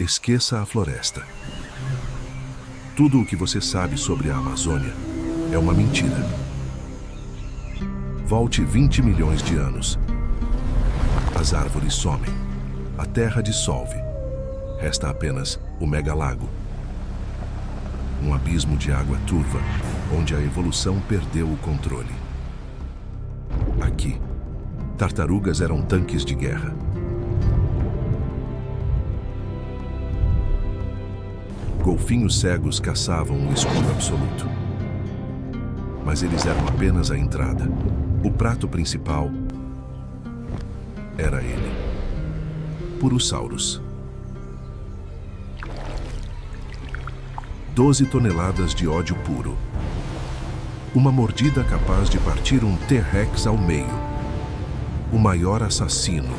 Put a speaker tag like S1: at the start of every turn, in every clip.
S1: Esqueça a floresta. Tudo o que você sabe sobre a Amazônia é uma mentira. Volte 20 milhões de anos. As árvores somem. A terra dissolve. Resta apenas o megalago. Um abismo de água turva, onde a evolução perdeu o controle. Aqui, tartarugas eram tanques de guerra. Golfinhos cegos caçavam um escuro absoluto. Mas eles eram apenas a entrada. O prato principal era ele. Purosaurus. 12 toneladas de ódio puro. Uma mordida capaz de partir um T-Rex ao meio. O maior assassino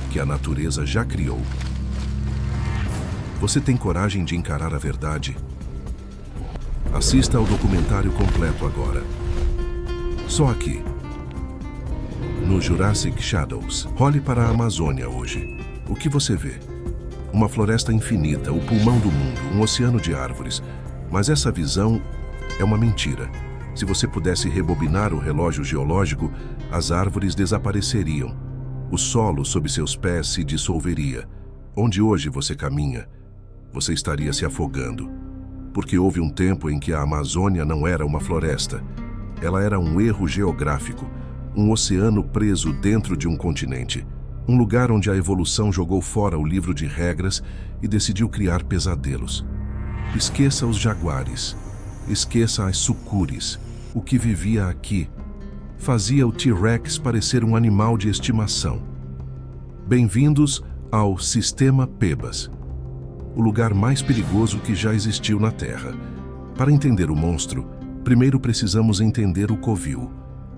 S1: que a natureza já criou. Você tem coragem de encarar a verdade? Assista ao documentário completo agora. Só aqui, no Jurassic Shadows. Olhe para a Amazônia hoje. O que você vê? Uma floresta infinita, o pulmão do mundo, um oceano de árvores. Mas essa visão é uma mentira. Se você pudesse rebobinar o relógio geológico, as árvores desapareceriam. O solo sob seus pés se dissolveria. Onde hoje você caminha, você estaria se afogando. Porque houve um tempo em que a Amazônia não era uma floresta. Ela era um erro geográfico, um oceano preso dentro de um continente. Um lugar onde a evolução jogou fora o livro de regras e decidiu criar pesadelos. Esqueça os jaguares. Esqueça as sucures. O que vivia aqui fazia o T-Rex parecer um animal de estimação. Bem-vindos ao Sistema Pebas, o lugar mais perigoso que já existiu na Terra. Para entender o monstro, primeiro precisamos entender o covil.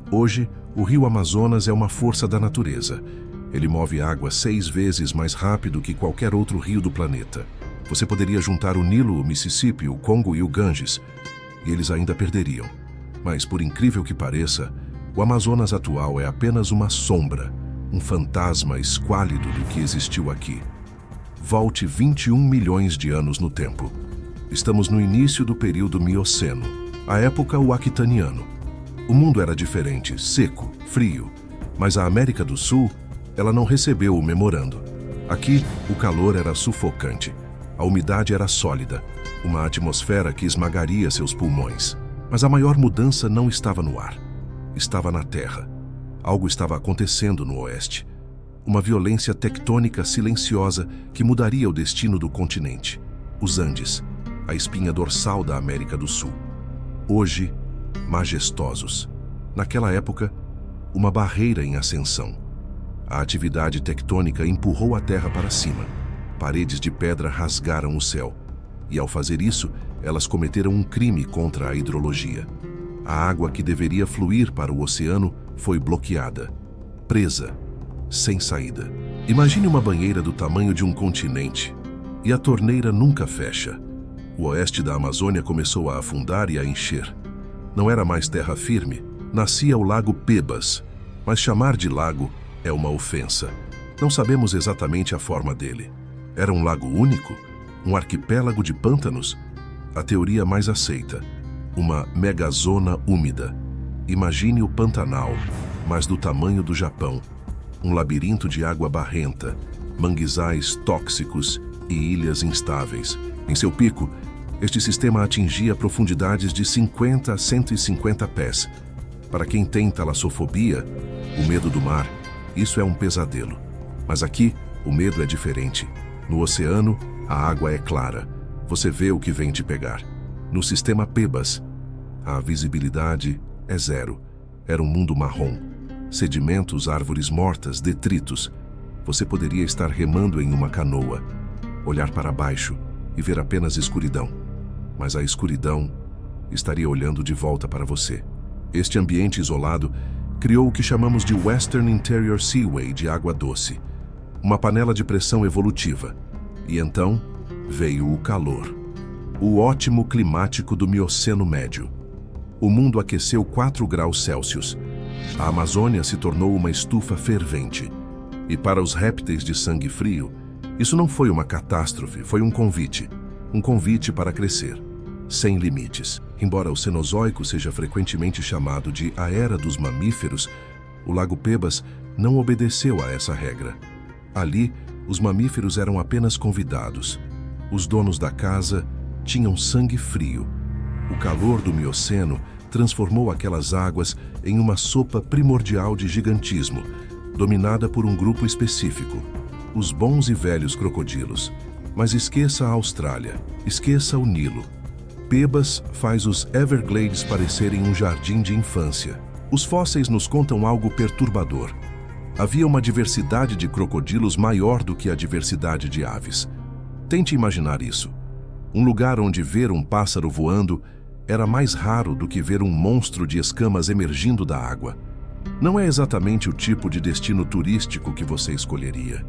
S1: Hoje, o rio Amazonas é uma força da natureza. Ele move água 6 vezes mais rápido que qualquer outro rio do planeta. Você poderia juntar o Nilo, o Mississippi, o Congo e o Ganges, e eles ainda perderiam. Mas, por incrível que pareça, o Amazonas atual é apenas uma sombra, um fantasma esquálido do que existiu aqui. Volte 21 milhões de anos no tempo. Estamos no início do período Mioceno, a época Aquitaniano. O mundo era diferente, seco, frio, mas a América do Sul, ela não recebeu o memorando. Aqui, o calor era sufocante, a umidade era sólida, uma atmosfera que esmagaria seus pulmões. Mas a maior mudança não estava no ar, estava na terra. Algo estava acontecendo no oeste. Uma violência tectônica silenciosa que mudaria o destino do continente. Os Andes, a espinha dorsal da América do Sul. Hoje, majestosos. Naquela época, uma barreira em ascensão. A atividade tectônica empurrou a terra para cima. Paredes de pedra rasgaram o céu. E ao fazer isso, elas cometeram um crime contra a hidrologia. A água que deveria fluir para o oceano foi bloqueada, presa, sem saída. Imagine uma banheira do tamanho de um continente, e a torneira nunca fecha. O oeste da Amazônia começou a afundar e a encher. Não era mais terra firme, nascia o Lago Pebas, mas chamar de lago é uma ofensa. Não sabemos exatamente a forma dele. Era um lago único? Um arquipélago de pântanos? A teoria mais aceita, uma megazona úmida. Imagine o Pantanal, mas do tamanho do Japão. Um labirinto de água barrenta, manguezais tóxicos e ilhas instáveis. Em seu pico, este sistema atingia profundidades de 50 a 150 pés. Para quem tem talassofobia, o medo do mar, isso é um pesadelo. Mas aqui, o medo é diferente. No oceano, a água é clara. Você vê o que vem te pegar. No sistema Pebas, a visibilidade é zero. Era um mundo marrom. Sedimentos, árvores mortas, detritos. Você poderia estar remando em uma canoa, olhar para baixo e ver apenas escuridão. Mas a escuridão estaria olhando de volta para você. Este ambiente isolado criou o que chamamos de Western Interior Seaway de água doce, uma panela de pressão evolutiva. E então veio o calor, o ótimo climático do Mioceno Médio. O mundo aqueceu 4 graus Celsius. A Amazônia se tornou uma estufa fervente. E para os répteis de sangue frio, Isso não foi uma catástrofe, foi um convite. Um convite para crescer, sem limites. Embora o Cenozoico seja frequentemente chamado de a Era dos Mamíferos, o Lago Pebas não obedeceu a essa regra. Ali, os mamíferos eram apenas convidados. Os donos da casa tinham sangue frio. O calor do Mioceno transformou aquelas águas em uma sopa primordial de gigantismo, dominada por um grupo específico, os bons e velhos crocodilos. Mas esqueça a Austrália, esqueça o Nilo. Pebas faz os Everglades parecerem um jardim de infância. Os fósseis nos contam algo perturbador. Havia uma diversidade de crocodilos maior do que a diversidade de aves. Tente imaginar isso. Um lugar onde ver um pássaro voando era mais raro do que ver um monstro de escamas emergindo da água. Não é exatamente o tipo de destino turístico que você escolheria.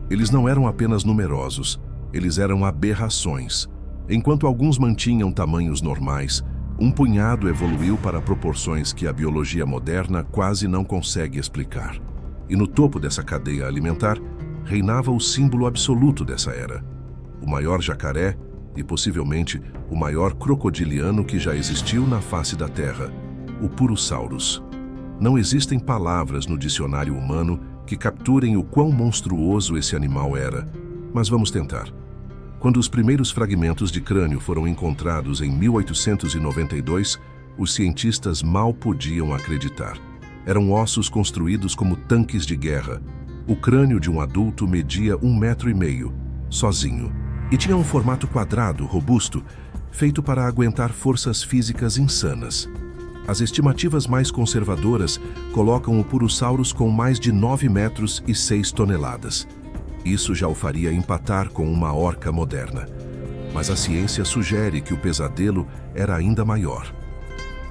S1: Eles não eram apenas numerosos, eles eram aberrações. Enquanto alguns mantinham tamanhos normais, um punhado evoluiu para proporções que a biologia moderna quase não consegue explicar. E no topo dessa cadeia alimentar, reinava o símbolo absoluto dessa era. O maior jacaré e possivelmente o maior crocodiliano que já existiu na face da Terra, o Purosaurus. Não existem palavras no dicionário humano que capturem o quão monstruoso esse animal era, mas vamos tentar. Quando os primeiros fragmentos de crânio foram encontrados em 1892, os cientistas mal podiam acreditar. Eram ossos construídos como tanques de guerra. O crânio de um adulto media 1,5 metros, sozinho, e tinha um formato quadrado, robusto, feito para aguentar forças físicas insanas. As estimativas mais conservadoras colocam o Purosaurus com mais de 9 metros e 6 toneladas. Isso já o faria empatar com uma orca moderna. Mas a ciência sugere que o pesadelo era ainda maior.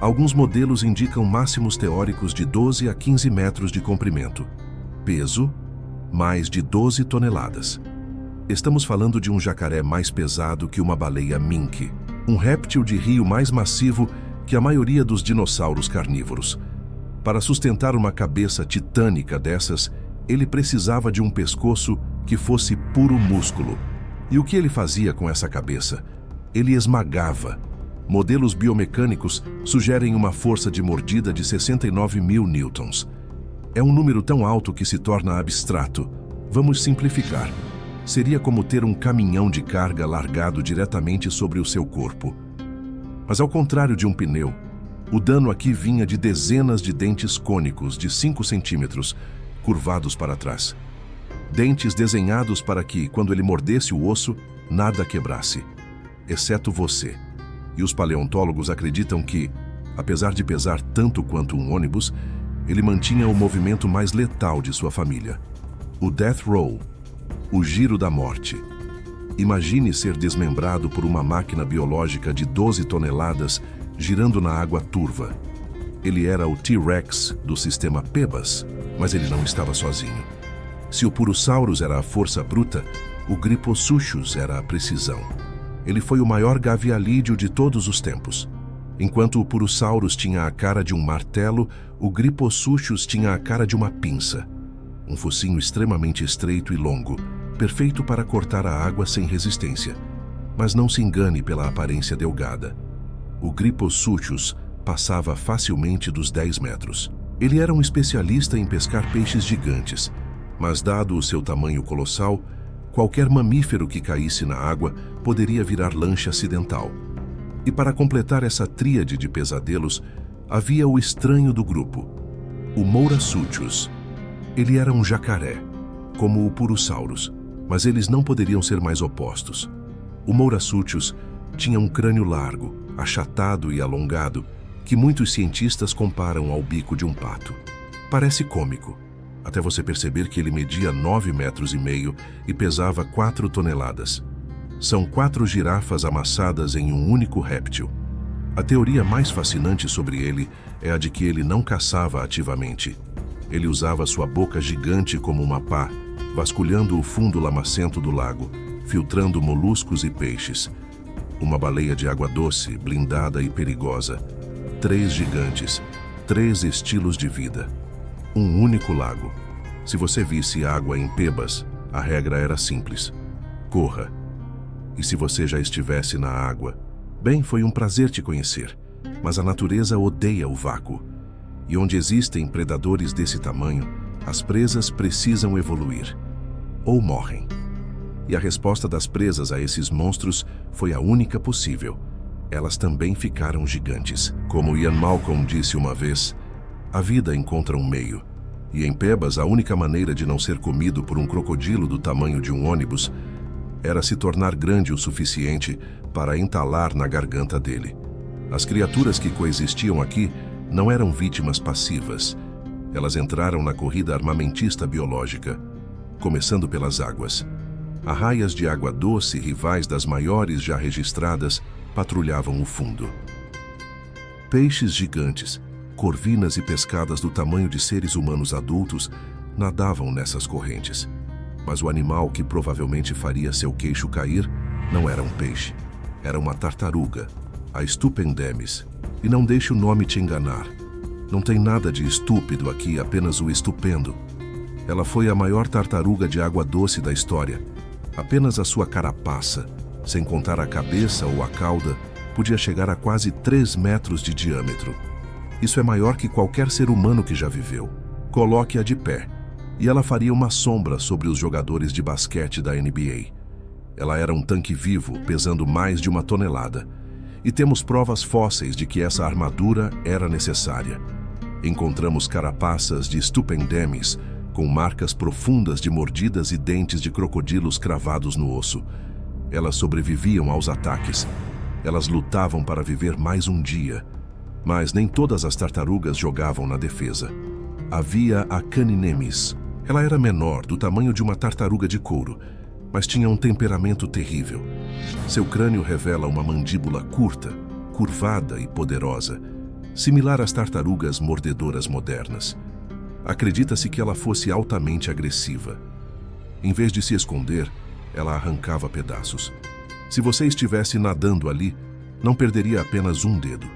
S1: Alguns modelos indicam máximos teóricos de 12 a 15 metros de comprimento. Peso, mais de 12 toneladas. Estamos falando de um jacaré mais pesado que uma baleia mink, um réptil de rio mais massivo que a maioria dos dinossauros carnívoros. Para sustentar uma cabeça titânica dessas, ele precisava de um pescoço que fosse puro músculo. E o que ele fazia com essa cabeça? Ele esmagava. Modelos biomecânicos sugerem uma força de mordida de 69 mil newtons. É um número tão alto que se torna abstrato. Vamos simplificar. Seria como ter um caminhão de carga largado diretamente sobre o seu corpo. Mas ao contrário de um pneu, o dano aqui vinha de dezenas de dentes cônicos de 5 centímetros, curvados para trás. Dentes desenhados para que, quando ele mordesse o osso, nada quebrasse, exceto você. E os paleontólogos acreditam que, apesar de pesar tanto quanto um ônibus, ele mantinha o movimento mais letal de sua família. O Death Roll, o giro da morte. Imagine ser desmembrado por uma máquina biológica de 12 toneladas girando na água turva. Ele era o T-Rex do sistema Pebas, mas ele não estava sozinho. Se o Purosaurus era a força bruta, o Griposuchus era a precisão. Ele foi o maior gavialídeo de todos os tempos. Enquanto o Purosaurus tinha a cara de um martelo, o Griposuchus tinha a cara de uma pinça. Um focinho extremamente estreito e longo, perfeito para cortar a água sem resistência. Mas não se engane pela aparência delgada. O Griposuchus passava facilmente dos 10 metros. Ele era um especialista em pescar peixes gigantes, mas dado o seu tamanho colossal, qualquer mamífero que caísse na água poderia virar lanche acidental. E para completar essa tríade de pesadelos, havia o estranho do grupo, o Mourasuchus. Ele era um jacaré, como o Purosaurus, mas eles não poderiam ser mais opostos. O Mourasuchus tinha um crânio largo, achatado e alongado, que muitos cientistas comparam ao bico de um pato. Parece cômico, até você perceber que ele media 9,5 metros e pesava 4 toneladas. São 4 girafas amassadas em um único réptil. A teoria mais fascinante sobre ele é a de que ele não caçava ativamente. Ele usava sua boca gigante como uma pá, vasculhando o fundo lamacento do lago, filtrando moluscos e peixes. Uma baleia de água doce, blindada e perigosa. 3 gigantes, 3 estilos de vida. Um único lago. Se você visse água em Pebas, a regra era simples. Corra. E se você já estivesse na água, bem, foi um prazer te conhecer, mas a natureza odeia o vácuo. E onde existem predadores desse tamanho, as presas precisam evoluir. Ou morrem. E a resposta das presas a esses monstros foi a única possível. Elas também ficaram gigantes. Como Ian Malcolm disse uma vez, a vida encontra um meio. E em Pebas, a única maneira de não ser comido por um crocodilo do tamanho de um ônibus era se tornar grande o suficiente para entalar na garganta dele. As criaturas que coexistiam aqui não eram vítimas passivas. Elas entraram na corrida armamentista biológica, começando pelas águas. Arraias de água doce, rivais das maiores já registradas, patrulhavam o fundo. Peixes gigantes, corvinas e pescadas do tamanho de seres humanos adultos nadavam nessas correntes. Mas o animal que provavelmente faria seu queixo cair não era um peixe. Era uma tartaruga, a Stupendemis. E não deixe o nome te enganar. Não tem nada de estúpido aqui, apenas o estupendo. Ela foi a maior tartaruga de água doce da história. Apenas a sua carapaça, sem contar a cabeça ou a cauda, podia chegar a quase 3 metros de diâmetro. Isso é maior que qualquer ser humano que já viveu. Coloque-a de pé, e ela faria uma sombra sobre os jogadores de basquete da NBA. Ela era um tanque vivo, pesando mais de 1 tonelada. E temos provas fósseis de que essa armadura era necessária. Encontramos carapaças de Stupendemis, com marcas profundas de mordidas e dentes de crocodilos cravados no osso. Elas sobreviviam aos ataques. Elas lutavam para viver mais um dia. Mas nem todas as tartarugas jogavam na defesa. Havia a Caninemis. Ela era menor, do tamanho de uma tartaruga de couro, mas tinha um temperamento terrível. Seu crânio revela uma mandíbula curta, curvada e poderosa, similar às tartarugas mordedoras modernas. Acredita-se que ela fosse altamente agressiva. Em vez de se esconder, ela arrancava pedaços. Se você estivesse nadando ali, não perderia apenas um dedo,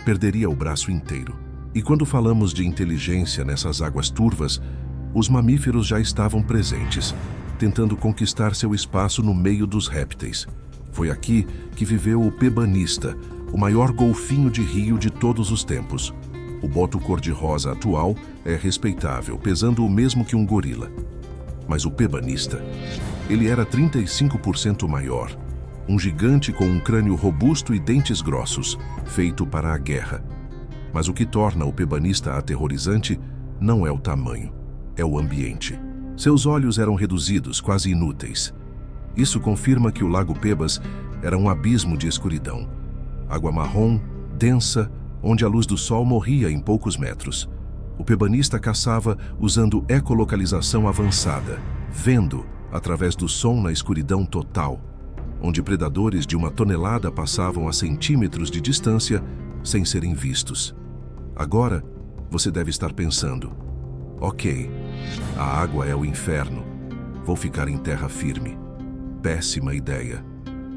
S1: perderia o braço inteiro. E quando falamos de inteligência nessas águas turvas, os mamíferos já estavam presentes, tentando conquistar seu espaço no meio dos répteis. Foi aqui que viveu o pebanista, o maior golfinho de rio de todos os tempos. O boto cor-de-rosa atual é respeitável, pesando o mesmo que um gorila. Mas o pebanista, ele era 35% maior. Um gigante com um crânio robusto e dentes grossos, feito para a guerra. Mas o que torna o pebanista aterrorizante não é o tamanho, é o ambiente. Seus olhos eram reduzidos, quase inúteis. Isso confirma que o Lago Pebas era um abismo de escuridão. Água marrom, densa, onde a luz do sol morria em poucos metros. O pebanista caçava usando ecolocalização avançada, vendo através do som na escuridão total, onde predadores de 1 tonelada passavam a centímetros de distância sem serem vistos. Agora, você deve estar pensando, ok, a água é o inferno, vou ficar em terra firme. Péssima ideia.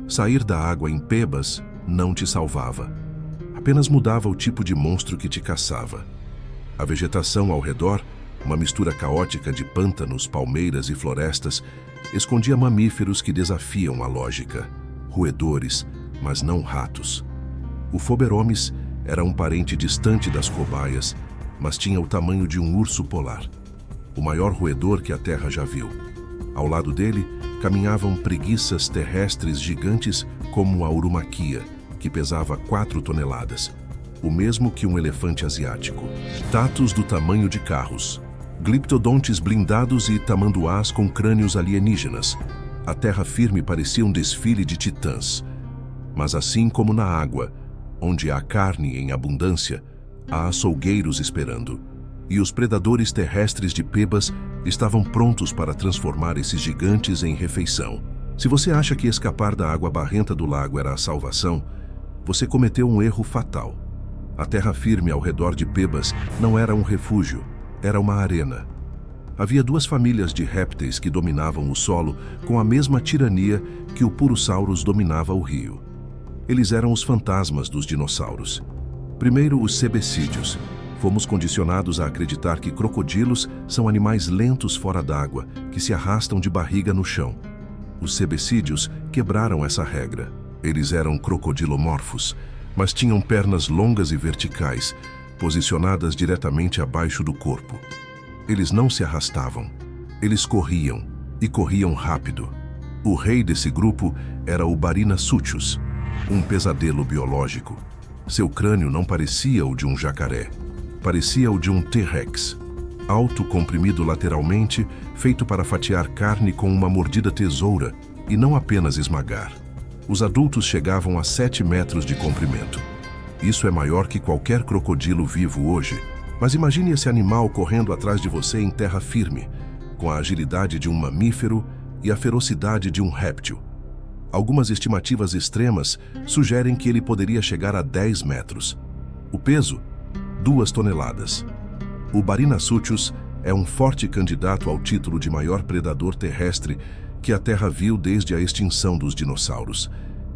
S1: Sair da água em Pebas não te salvava. Apenas mudava o tipo de monstro que te caçava. A vegetação ao redor, uma mistura caótica de pântanos, palmeiras e florestas, escondia mamíferos que desafiam a lógica. Roedores, mas não ratos. O Phoberomes era um parente distante das cobaias, mas tinha o tamanho de um urso polar. O maior roedor que a Terra já viu. Ao lado dele, caminhavam preguiças terrestres gigantes como a urumaquia, que pesava 4 toneladas, o mesmo que um elefante asiático. Tatus do tamanho de carros, gliptodontes blindados e tamanduás com crânios alienígenas. A terra firme parecia um desfile de titãs. Mas assim como na água, onde há carne em abundância, há açougueiros esperando. E os predadores terrestres de Pebas estavam prontos para transformar esses gigantes em refeição. Se você acha que escapar da água barrenta do lago era a salvação, você cometeu um erro fatal. A terra firme ao redor de Pebas não era um refúgio, era uma arena. Havia 2 famílias de répteis que dominavam o solo com a mesma tirania que o Purosaurus dominava o rio. Eles eram os fantasmas dos dinossauros. Primeiro, os sebecídeos. Fomos condicionados a acreditar que crocodilos são animais lentos fora d'água, que se arrastam de barriga no chão. Os sebecídeos quebraram essa regra. Eles eram crocodilomorfos, mas tinham pernas longas e verticais, posicionadas diretamente abaixo do corpo. Eles não se arrastavam. Eles corriam, e corriam rápido. O rei desse grupo era o Barynossuchus, um pesadelo biológico. Seu crânio não parecia o de um jacaré. Parecia o de um T-Rex, alto, comprimido lateralmente, feito para fatiar carne com uma mordida tesoura e não apenas esmagar. Os adultos chegavam a 7 metros de comprimento. Isso é maior que qualquer crocodilo vivo hoje. Mas imagine esse animal correndo atrás de você em terra firme, com a agilidade de um mamífero e a ferocidade de um réptil. Algumas estimativas extremas sugerem que ele poderia chegar a 10 metros. O peso? 2 toneladas. O Barynossuchus é um forte candidato ao título de maior predador terrestre que a Terra viu desde a extinção dos dinossauros.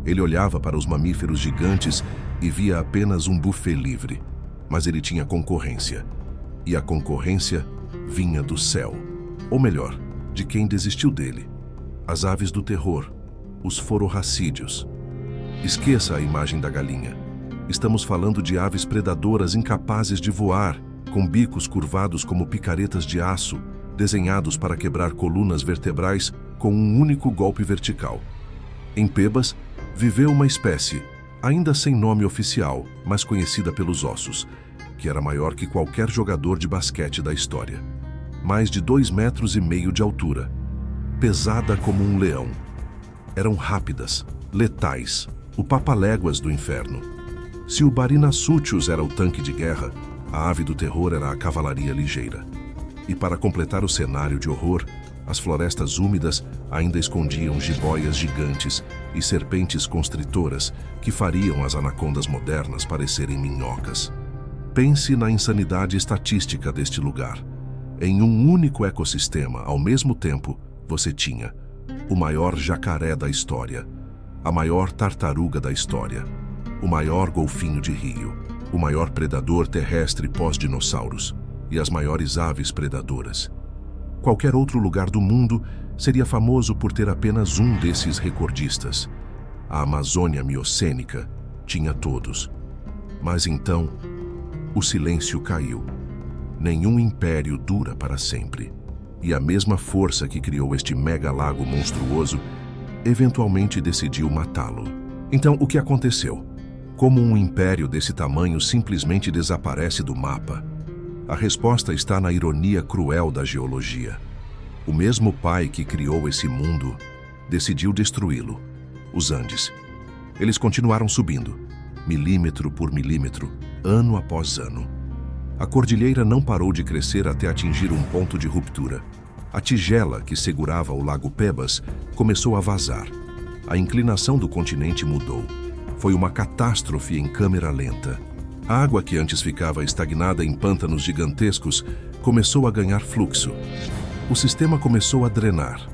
S1: Ele olhava para os mamíferos gigantes e via apenas um buffet livre. Mas ele tinha concorrência. E a concorrência vinha do céu. Ou melhor, de quem desistiu dele. As aves do terror, os fororracídeos. Esqueça a imagem da galinha. Estamos falando de aves predadoras incapazes de voar, com bicos curvados como picaretas de aço, desenhados para quebrar colunas vertebrais com um único golpe vertical. Em Pebas, viveu uma espécie, ainda sem nome oficial, mas conhecida pelos ossos, que era maior que qualquer jogador de basquete da história. Mais de 2,5 metros de altura, pesada como um leão. Eram rápidas, letais, o papaléguas do inferno. Se o Barynossuchus era o tanque de guerra, a ave do terror era a cavalaria ligeira. E para completar o cenário de horror, as florestas úmidas ainda escondiam jiboias gigantes e serpentes constritoras que fariam as anacondas modernas parecerem minhocas. Pense na insanidade estatística deste lugar. Em um único ecossistema, ao mesmo tempo, você tinha o maior jacaré da história, a maior tartaruga da história, o maior golfinho de rio, o maior predador terrestre pós-dinossauros e as maiores aves predadoras. Qualquer outro lugar do mundo seria famoso por ter apenas um desses recordistas. A Amazônia miocênica tinha todos. Mas então, o silêncio caiu. Nenhum império dura para sempre. E a mesma força que criou este mega lago monstruoso eventualmente decidiu matá-lo. Então, o que aconteceu? Como um império desse tamanho simplesmente desaparece do mapa? A resposta está na ironia cruel da geologia. O mesmo pai que criou esse mundo decidiu destruí-lo, os Andes. Eles continuaram subindo, milímetro por milímetro, ano após ano. A cordilheira não parou de crescer até atingir um ponto de ruptura. A tigela que segurava o lago Pebas começou a vazar. A inclinação do continente mudou. Foi uma catástrofe em câmera lenta. A água que antes ficava estagnada em pântanos gigantescos começou a ganhar fluxo. O sistema começou a drenar.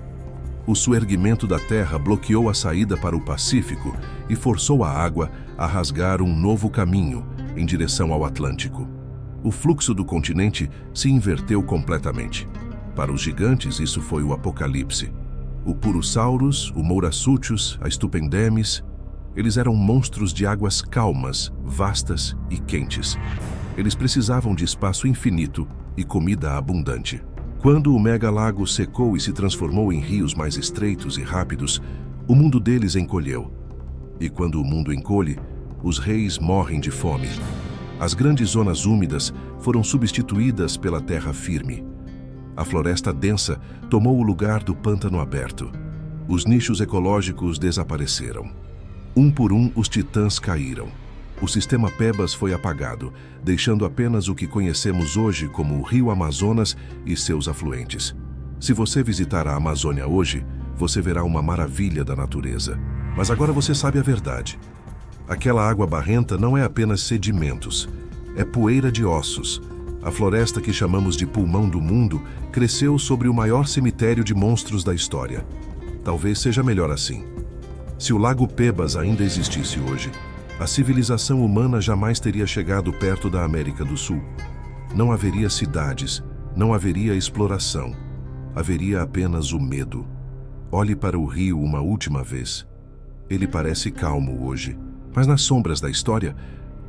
S1: O soerguimento da terra bloqueou a saída para o Pacífico e forçou a água a rasgar um novo caminho em direção ao Atlântico. O fluxo do continente se inverteu completamente. Para os gigantes, isso foi o apocalipse. O Purosaurus, o Mourassuchus, a Stupendemis, eles eram monstros de águas calmas, vastas e quentes. Eles precisavam de espaço infinito e comida abundante. Quando o megalago secou e se transformou em rios mais estreitos e rápidos, o mundo deles encolheu. E quando o mundo encolhe, os reis morrem de fome. As grandes zonas úmidas foram substituídas pela terra firme. A floresta densa tomou o lugar do pântano aberto. Os nichos ecológicos desapareceram. Um por um, os titãs caíram. O sistema Pebas foi apagado, deixando apenas o que conhecemos hoje como o Rio Amazonas e seus afluentes. Se você visitar a Amazônia hoje, você verá uma maravilha da natureza. Mas agora você sabe a verdade. Aquela água barrenta não é apenas sedimentos, é poeira de ossos. A floresta que chamamos de pulmão do mundo cresceu sobre o maior cemitério de monstros da história. Talvez seja melhor assim. Se o Lago Pebas ainda existisse hoje, a civilização humana jamais teria chegado perto da América do Sul. Não haveria cidades, não haveria exploração. Haveria apenas o medo. Olhe para o rio uma última vez. Ele parece calmo hoje, mas nas sombras da história,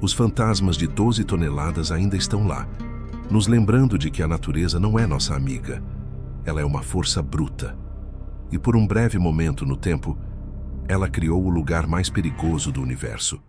S1: os fantasmas de 12 toneladas ainda estão lá, nos lembrando de que a natureza não é nossa amiga. Ela é uma força bruta. E por um breve momento no tempo, ela criou o lugar mais perigoso do universo.